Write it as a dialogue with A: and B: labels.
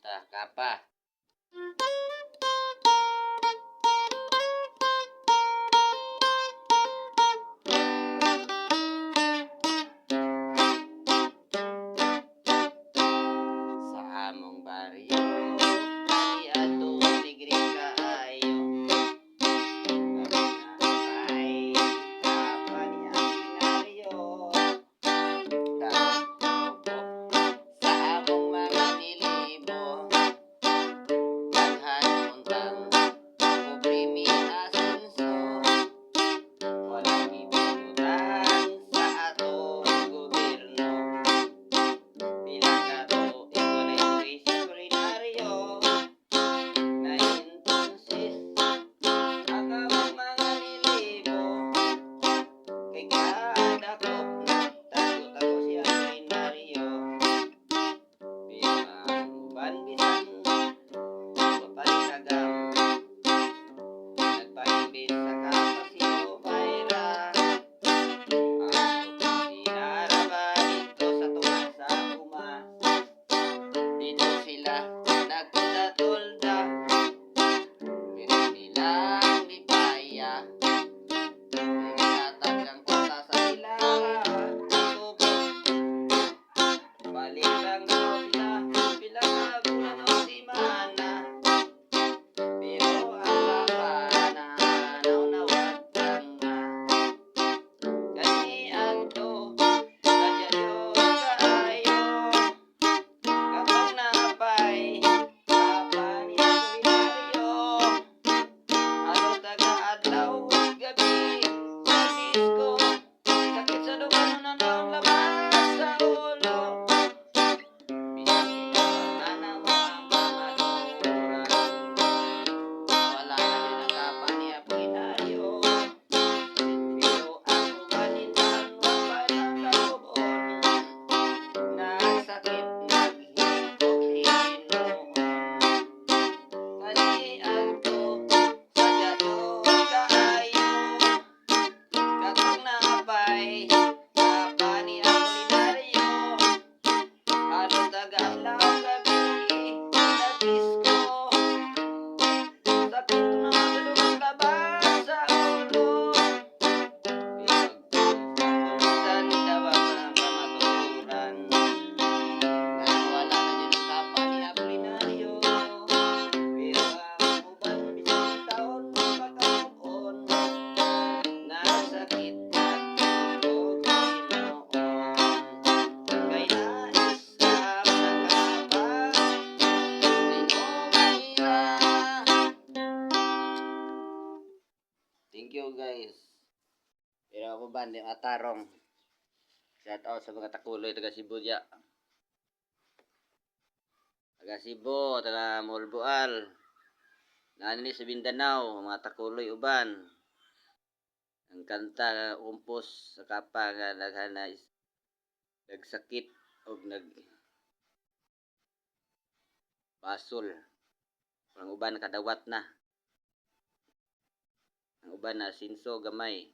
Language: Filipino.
A: Ta, kapa. Sa among baryo, kani ato tigre kaayo. Kapay, kapa niya binaryo. Taobo, sa among mga nilibo. Daghan untang pobrimi asenso. Walang gibunutan sa atong gobyerno. Bilang kato equalize kulinaryo. Na entonces ang among mga nilibo. Kay kadakop nagtago-tago siya kulinaryo. Bilang uban bisan papalikagam. Nagpaimbis sa kapasyo bayra. Ang sinaraba dito sa tuwa sa umas. Dito sila nagtulda-tulda. Pero nilang lipaya. May minatag ang kwata sa sila. Subok. Balik lang daw sila. Bilang nagulan o si Mana. Pero ang labanan nawag lang na. Kani adto sadya Dios kaayo. Kapag napay kapa niya kulinaryo. Ano taga-adlaw gabi sa disco. Sakit sa dugo na naon labas sa ulo. Pinagkikabana mo ang kamaturan. Wala na din ang kapa niya kulinaryo. Pero ang ubanintan wag pa ng kalubon. Nagsakit naghigog hinoon. Kani adto sadya Dios kaayo. Katong napay kapa niya kulinaryo. Ano taga-adlaw gabi sa disco. Sakit na madulong labas sa ulo. Pinagpulutan daw ang kamaturan. Ngayon wala na din ang kapa niya kulinaryo. Pero ang uban bisan taon magpakaon. Nasakit naghigog hinoon. Kay nais lang sa kapa. Sino mahira? Thank you guys. Pero ako ba hindi matarong. Shout out sa mga takuloy taga Cebu diya. Taga Cebu, taga Molboal. Nani sa Mindanao, mga takuloy uban. Ang kanta umpos sa kapa nga nagsakit o basol. Ang uban nakadawat na. Ang uban na sinso gamay.